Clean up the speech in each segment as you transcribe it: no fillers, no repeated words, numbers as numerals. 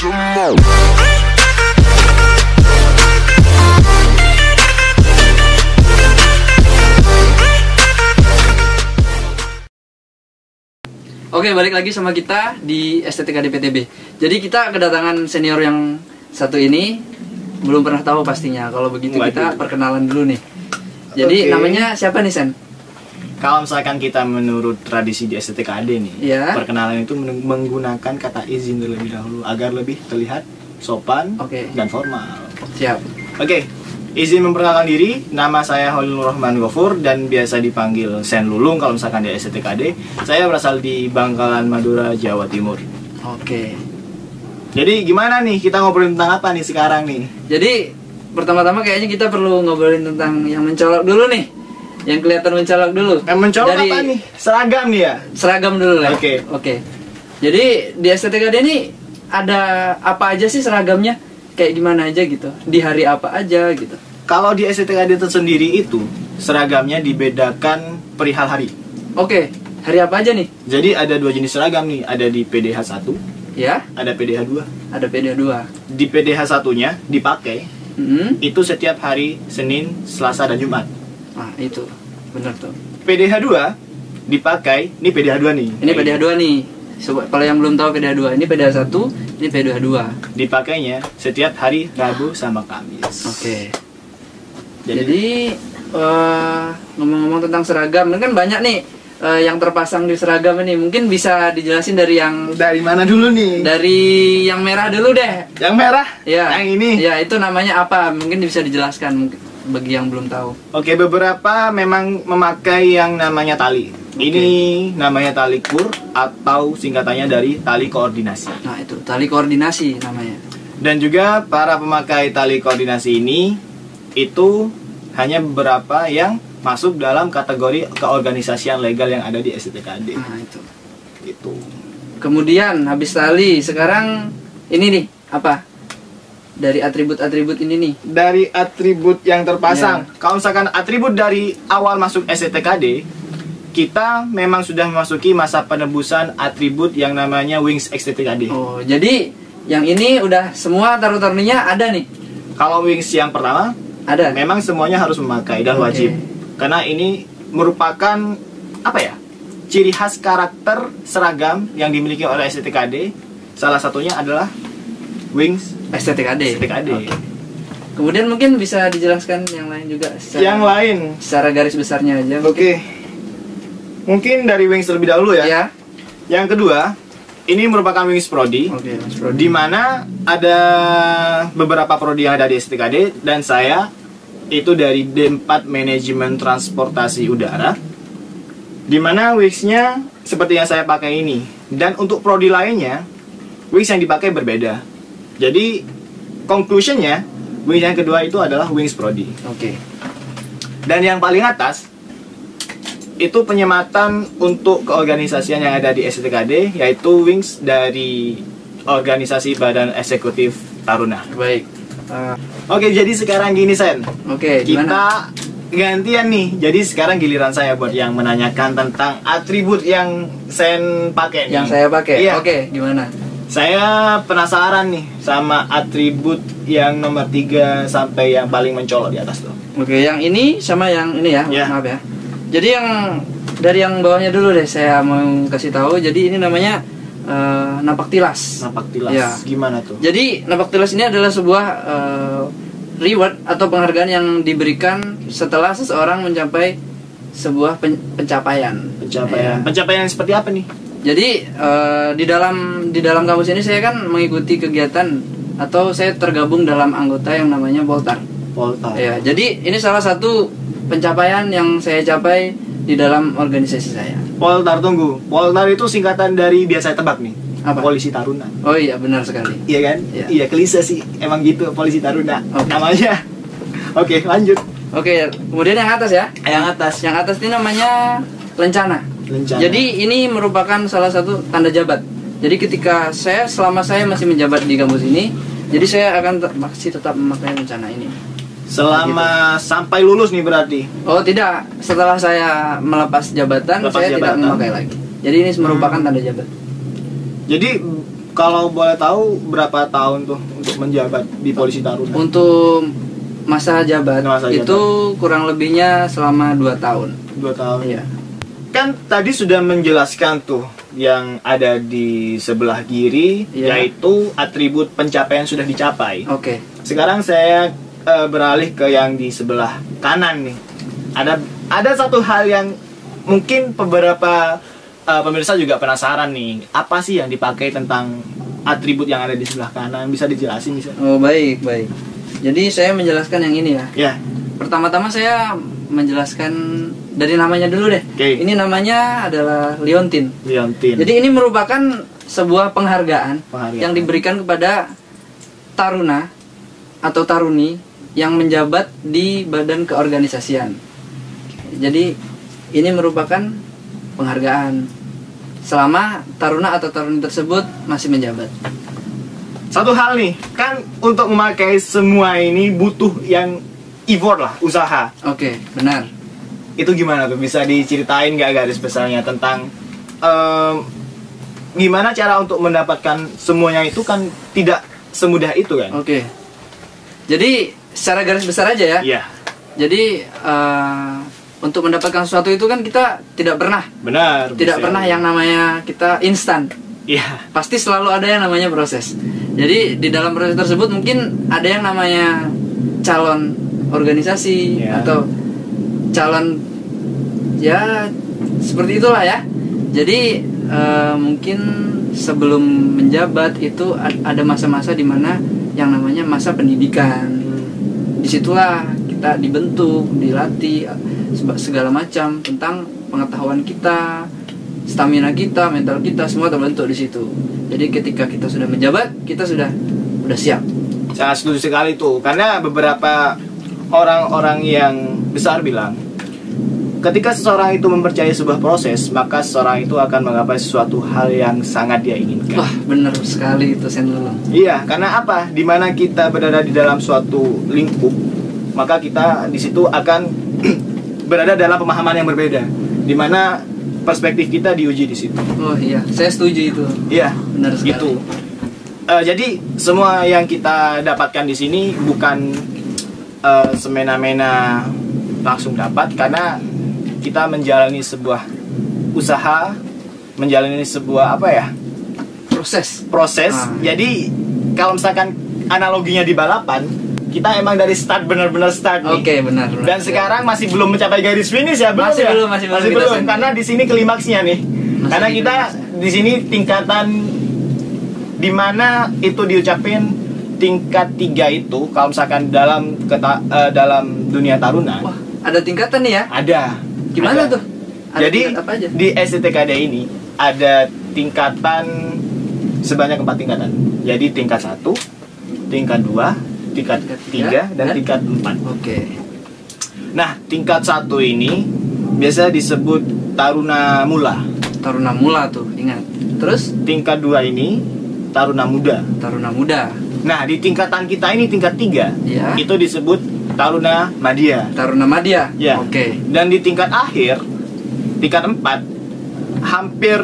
Oke, balik lagi sama kita di STTKD PTB. Jadi kita kedatangan senior yang satu ini, belum pernah tahu pastinya. Kalau begitu kita perkenalan dulu nih. Jadi namanya siapa nih, Sen? Kalau misalkan kita menurut tradisi di STTKD nih, perkenalan itu menggunakan kata izin terlebih dahulu agar lebih terlihat sopan dan formal. Siap. Izin memperkenalkan diri, nama saya Holil Rahman Gofur dan biasa dipanggil Sen Lulung kalau misalkan di STTKD. Saya berasal di Bangkalan, Madura, Jawa Timur. Jadi gimana nih, kita ngobrolin tentang apa nih sekarang nih? Jadi pertama-tama kayaknya kita perlu ngobrolin tentang yang mencolok dulu nih. Yang kelihatan mencolok dulu. Yang mencolok dari, apa nih? Seragam nih ya? Seragam dulu lah. Jadi di STTKD ini ada apa aja sih seragamnya? Kayak gimana aja gitu? Di hari apa aja gitu? Kalau di STTKD tersendiri itu seragamnya dibedakan perihal hari. Hari apa aja nih? Jadi ada dua jenis seragam nih, ada di PDH 1, ada PDH 2. Ada PDH 2. Di PDH 1-nya dipakai itu setiap hari Senin, Selasa dan Jumat. Itu benar tuh. PDH 2 dipakai, ini PDH 2 nih. Ini PDH 2 nih. Kalau yang belum tahu PDH 2, ini PDH 1, ini PDH 2. Dipakainya setiap hari Rabu sama Kamis. Jadi ngomong-ngomong tentang seragam, kan banyak nih yang terpasang di seragam ini. Mungkin bisa dijelasin dari yang mana dulu nih? Dari yang merah dulu deh. Yang merah? Ya. Yang ini? Ya, itu namanya apa? Mungkin bisa dijelaskan mungkin bagi yang belum tahu. Beberapa memang memakai yang namanya tali. Ini namanya tali kur atau singkatannya dari tali koordinasi. Nah, itu tali koordinasi namanya. Dan juga para pemakai tali koordinasi ini itu hanya beberapa yang masuk dalam kategori keorganisasian legal yang ada di STTKD. Nah, itu. Gitu. Kemudian habis tali, sekarang ini nih apa? Dari atribut-atribut ini nih. Dari atribut yang terpasang. Kalau misalkan atribut dari awal masuk STTKD, kita memang sudah memasuki masa penebusan atribut yang namanya Wings STTKD. Jadi yang ini udah semua taruh-taruhnya ada nih. Kalau Wings yang pertama ada. Memang semuanya harus memakai dan wajib. Karena ini merupakan apa ya? Ciri khas karakter seragam yang dimiliki oleh STTKD. Salah satunya adalah Wings STTKD. Kemudian mungkin bisa dijelaskan yang lain juga. Secara garis besarnya aja. Mungkin dari Wings terlebih dahulu ya. Yang kedua, ini merupakan Wings Prodi. Di mana ada beberapa prodi yang ada di STTKD dan saya itu dari D4 Manajemen Transportasi Udara. Di mana Wingsnya seperti yang saya pakai ini. Dan untuk prodi lainnya, Wings yang dipakai berbeda. Jadi conclusionnya, Wings yang kedua itu adalah Wings Prodi. Dan yang paling atas itu penyematan untuk keorganisasian yang ada di STTKD, yaitu Wings dari organisasi Badan Eksekutif Taruna. Jadi sekarang gini Sen. Kita gantian nih. Jadi sekarang giliran saya buat yang menanyakan tentang atribut yang Sen pakai. Yang saya pakai. Gimana? Saya penasaran nih sama atribut yang nomor 3 sampai yang paling mencolok di atas tuh. Yang ini sama yang ini ya. Maaf ya. Jadi yang dari yang bawahnya dulu deh saya mau kasih tahu. Jadi ini namanya napak tilas. Napak tilas. Gimana tuh? Jadi napak tilas ini adalah sebuah reward atau penghargaan yang diberikan setelah seseorang mencapai sebuah pencapaian. Pencapaian seperti apa nih? Jadi di dalam kampus ini saya kan mengikuti kegiatan atau saya tergabung dalam anggota yang namanya Poltar. Jadi ini salah satu pencapaian yang saya capai di dalam organisasi saya. Poltar, tunggu. Poltar itu singkatan dari biasa tebak nih. Apa? Polisi Taruna. Iya, benar sekali. Iya kan? Iya, klise sih. Emang gitu, Polisi Taruna namanya. Lanjut. Kemudian yang atas ya. Yang atas ini namanya lencana. Jadi ini merupakan salah satu tanda jabat. Jadi ketika selama saya masih menjabat di kampus ini, jadi saya akan masih tetap memakai lencana ini. Selama sampai lulus nih berarti? Tidak. Setelah saya melepas jabatan, saya tidak memakai lagi. Jadi ini merupakan tanda jabat. Jadi Kalau boleh tahu berapa tahun tuh untuk menjabat di Polisi Taruna? Untuk masa jabat itu kurang lebihnya selama 2 tahun. 2 tahun. Iya. Kan tadi sudah menjelaskan tuh yang ada di sebelah kiri, yaitu atribut pencapaian sudah dicapai. Oke. Sekarang saya beralih ke yang di sebelah kanan nih. Ada satu hal yang mungkin beberapa pemirsa juga penasaran nih, apa sih yang dipakai tentang atribut yang ada di sebelah kanan? Bisa dijelasin bisa? Oh, baik. Jadi saya menjelaskan yang ini ya. Ya. Pertama-tama saya menjelaskan dari namanya dulu deh. Okay. Ini namanya adalah Liontin. Liontin. Jadi ini merupakan sebuah penghargaan yang diberikan kepada taruna atau taruni yang menjabat di badan keorganisasian. Jadi ini merupakan penghargaan selama taruna atau taruni tersebut masih menjabat. Satu hal nih, kan untuk memakai semua ini butuh yang effort lah, usaha. Oke, benar. Itu gimana tuh? Bisa diceritain nggak garis besarnya tentang gimana cara untuk mendapatkan semuanya itu kan tidak semudah itu kan? Oke. Jadi secara garis besar aja ya. Iya. Jadi untuk mendapatkan sesuatu itu kan kita tidak pernah. Benar. Tidak pernah yang namanya kita instan. Iya. Pasti selalu ada yang namanya proses. Jadi di dalam proses tersebut mungkin ada yang namanya calon organisasi atau calon ya seperti itulah ya. Jadi mungkin sebelum menjabat itu ada masa-masa di mana yang namanya masa pendidikan. Disitulah kita dibentuk, dilatih segala macam tentang pengetahuan kita, stamina kita, mental kita, semua terbentuk di situ. Jadi ketika kita sudah menjabat, kita sudah siap. Saya setuju sekali tuh, karena beberapa orang-orang yang besar bilang, ketika seseorang itu mempercayai sebuah proses, maka seseorang itu akan menggapai sesuatu hal yang sangat dia inginkan. Wah, benar sekali itu Sen Lulung. Iya, karena apa? Dimana kita berada di dalam suatu lingkup, maka kita di situ akan berada dalam pemahaman yang berbeda, dimana perspektif kita diuji di situ. Oh iya, saya setuju itu. Iya, benar sekali. Gitu. Jadi semua yang kita dapatkan di sini bukan semena-mena langsung dapat, karena kita menjalani sebuah usaha, menjalani sebuah apa ya? Proses. Jadi kalau misalkan analoginya di balapan, kita emang dari start benar-benar start nih. Oke, benar. Dan sekarang masih belum mencapai garis finish ya, belum masih ya? Masih belum. Karena di sini klimaksnya nih. Karena kita di sini tingkatan di mana itu diucapin tingkat 3 itu kalau misalkan dalam dunia taruna. Wah, ada tingkatan nih ya? Ada. Gimana tuh? Jadi apa aja? Di STKD ini ada tingkatan sebanyak 4 tingkatan. Jadi tingkat 1, tingkat 2, tingkat 3 dan tingkat 4. Oke. Nah, tingkat 1 ini biasa disebut taruna mula. Taruna mula tuh, ingat. Terus tingkat 2 ini taruna muda. Taruna muda. Nah, di tingkatan kita ini tingkat 3, itu disebut taruna madya. Taruna madya. Ya. Oke. Dan di tingkat akhir, tingkat 4, hampir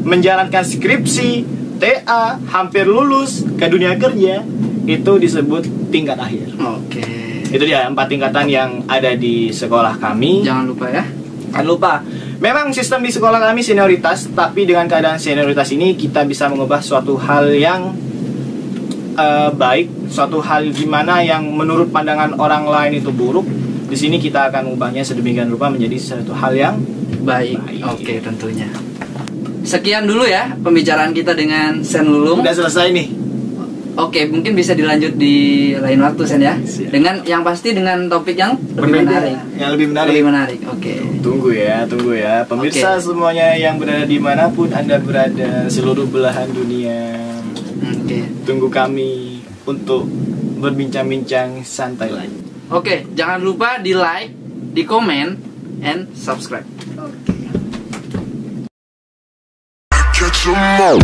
menjalankan skripsi, TA, hampir lulus ke dunia kerja, itu disebut tingkat akhir. Oke. Itu dia 4 tingkatan yang ada di sekolah kami. Jangan lupa ya. Jangan lupa. Memang sistem di sekolah kami senioritas, tapi dengan keadaan senioritas ini kita bisa mengubah suatu hal yang baik, suatu hal gimana yang menurut pandangan orang lain itu buruk. Di sini kita akan mengubahnya sedemikian rupa menjadi suatu hal yang baik. Oke, tentunya. Sekian dulu ya pembicaraan kita dengan Sen Lulung. Udah selesai nih. Oke, mungkin bisa dilanjut di lain waktu Sen ya. Siap. Dengan yang pasti dengan topik yang lebih menarik. Yang lebih menarik. Lebih menarik. Oke. Tunggu ya. Pemirsa semuanya yang berada dimanapun Anda berada, seluruh belahan dunia. Oke. Tunggu kami untuk berbincang-bincang santai lagi. Oke, jangan lupa di like, di komen, and subscribe. Catch 'em all.